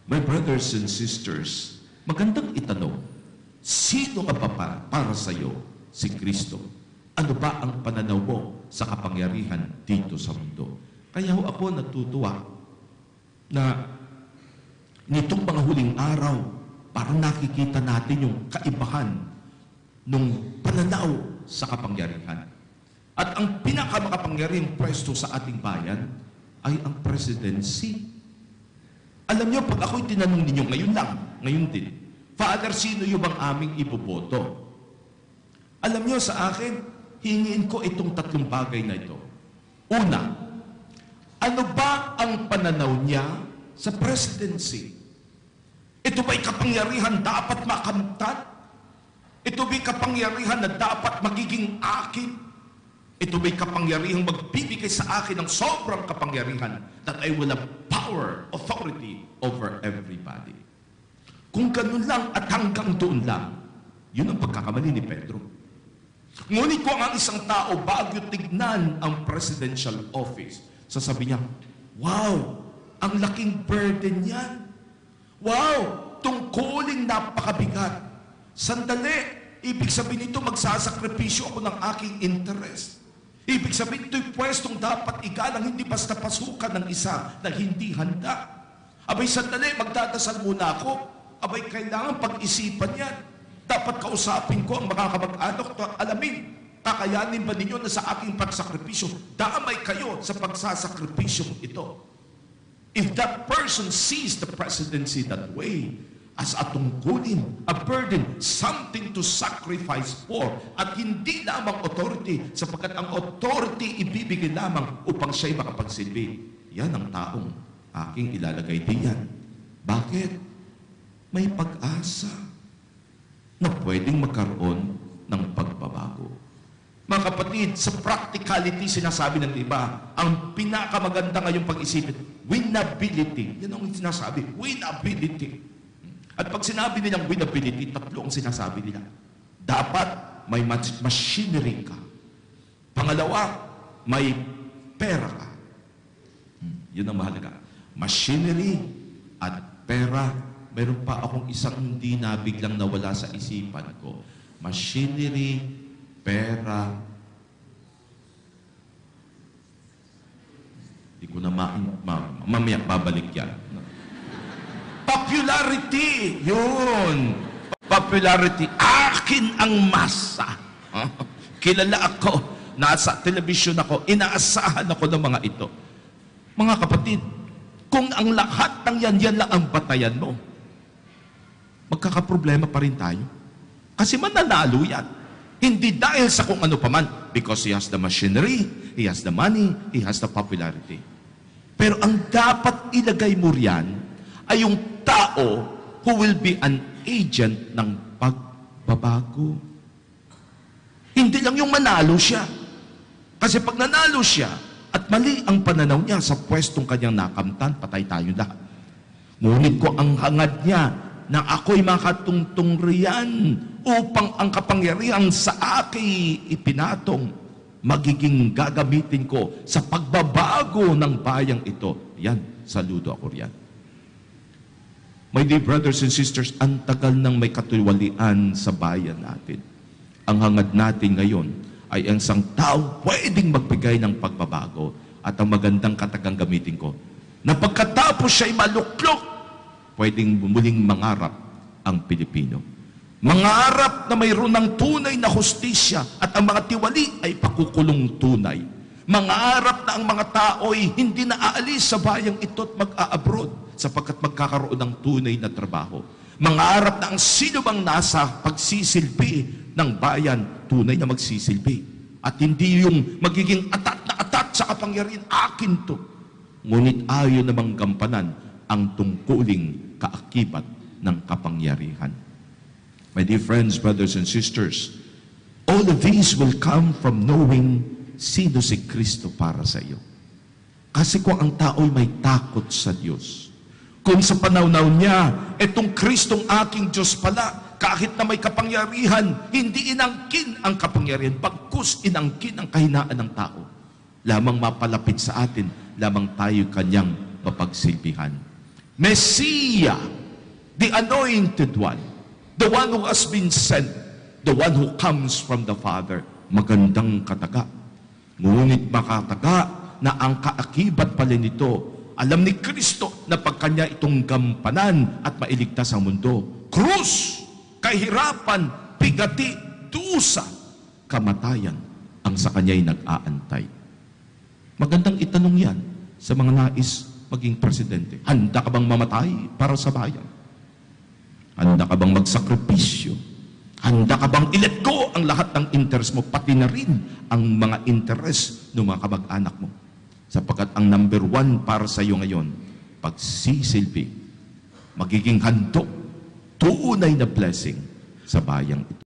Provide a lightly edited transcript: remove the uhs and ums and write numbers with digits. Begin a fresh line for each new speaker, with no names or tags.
My brothers and sisters, magandang itanong, sino nga ba para sa iyo si Kristo? Ano ba ang pananaw mo sa kapangyarihan dito sa mundo? Kaya ako natutuwa na nitong mga huling araw, parang nakikita natin yung kaibahan ng pananaw sa kapangyarihan. At ang pinakamakapangyarihang pwesto sa ating bayan ay ang presidency. Alam niyo, pag ako'y tinanong ninyo ngayon din, Father, sino yung bang aming iboboto? Alam niyo sa akin, hingiin ko itong tatlong bagay na ito. Una, ano ba ang pananaw niya sa presidency? Ito ba'y kapangyarihan dapat makamtan? Ito ba'y kapangyarihan na dapat magiging akin? Ito ba'y kapangyarihang magbibigay sa akin ng sobrang kapangyarihan that I will have power, authority over everybody? Kung ganun lang at hanggang doon lang, yun ang pagkakamali ni Pedro. Ngunit kung ang isang tao bago tignan ang presidential office, sasabi niya, wow, ang laking burden yan. Wow, tungkuling napakabigat. Sandali, ibig sabihin nito magsasakripisyo ako ng aking interest. Ibig sabihin ito'y pwestong dapat igalang, hindi basta pasukan ng isa na hindi handa. Abay, sandali, magdadasal muna ako. Abay, kailangan pag-isipan yan. Dapat kausapin ko ang mga kamag-anak at alamin, kakayanin ba ninyo na sa aking pagsakripisyo? Damay kayo sa pagsasakripisyo ito. If that person sees the presidency that way, as a tungkulin, a burden, something to sacrifice for, at hindi lamang authority, sapagkat ang authority ibibigay lamang upang siya'y makapagsilbi. Yan ang taong aking ilalagay diyan. Bakit? May pag-asa na pwedeng magkaroon ng pagbabago. Mga kapatid, sa practicality, sinasabi ng iba, ang pinakamaganda ngayong pag-isipin, winnability. Yan ang sinasabi, winnability. At pag sinabi nilang winnability, tatlo ang sinasabi nila. Dapat may machinery ka. Pangalawa, may pera ka. Yun ang mahalaga. Machinery at pera. Meron pa akong isang hindi na biglang nawala sa isipan ko. Machinery, pera. Hindi ko na mamaya babalik yan. Popularity! Yun! Popularity. Akin ang masa. Kilala ako. Nasa telebisyon ako. Inaasahan ako ng mga ito. Mga kapatid, kung ang lahat ng yan lang ang batayan mo, magkakaproblema pa rin tayo. Kasi mananalo yan. Hindi dahil sa kung ano paman. Because he has the machinery, he has the money, he has the popularity. Pero ang dapat ilagay mo riyan ay yung tao who will be an agent ng pagbabago. Hindi lang yung manalo siya. Kasi pag nanalo siya at mali ang pananaw niya sa pwestong kanyang nakamtan, patay tayo lahat. Ngunit ko ang hangad niya na ako'y makatungtong riyan upang ang kapangyarihan sa akin ipinatong magiging gagamitin ko sa pagbabago ng bayang ito. Yan, saludo ako riyan. My dear brothers and sisters, ang tagal nang may katiwalian sa bayan natin. Ang hangad natin ngayon ay ang isang tao pwedeng magbigay ng pagbabago. At ang magandang katagang gamitin ko, na pagkatapos siya'y maluklok, pwedeng muling mangarap ang Pilipino. Mangarap na mayroon ng tunay na hustisya at ang mga tiwali ay pakukulong tunay. Mangarap na ang mga tao'y hindi na aalis sa bayang ito at mag-a-abroad sapagkat magkakaroon ng tunay na trabaho. Mangarap na ang sino bang nasa pagsisilbi ng bayan, tunay na magsisilbi. At hindi yung magiging atat na atat sa kapangyarihan, akin to. Ngunit ayaw namang gampanan ang tungkuling kaakibat ng kapangyarihan. My dear friends, brothers and sisters, all of these will come from knowing sino si Kristo para sa iyo. Kasi kung ang tao'y may takot sa Diyos, kung sa pananaw niya, etong Kristong aking Diyos pala, kahit na may kapangyarihan, hindi inangkin ang kapangyarihan, bagkus inangkin ang kahinaan ng tao. Lamang mapalapit sa atin, lamang tayo kanyang mapagsilbihan. Messiah, the anointed one, the one who has been sent, the one who comes from the Father. Magandang kataga. Ngunit makataga na ang kaakibat pala nito, alam ni Kristo na pagkanya itong gampanan at mailigtas ang mundo. Krus, kahirapan, pigati, dusa, kamatayan ang sa kanya'y nag-aantay. Magandang itanong yan sa mga nais maging presidente. Handa ka bang mamatay para sa bayan? Handa ka bang magsakripisyo? Handa ka bang i-let go ang lahat ng interest mo, pati na rin ang mga interest ng mga kamag-anak mo? Sapagkat ang number 1 para sa iyo ngayon, pagsisilbi, magiging handog, tunay na blessing sa bayang ito.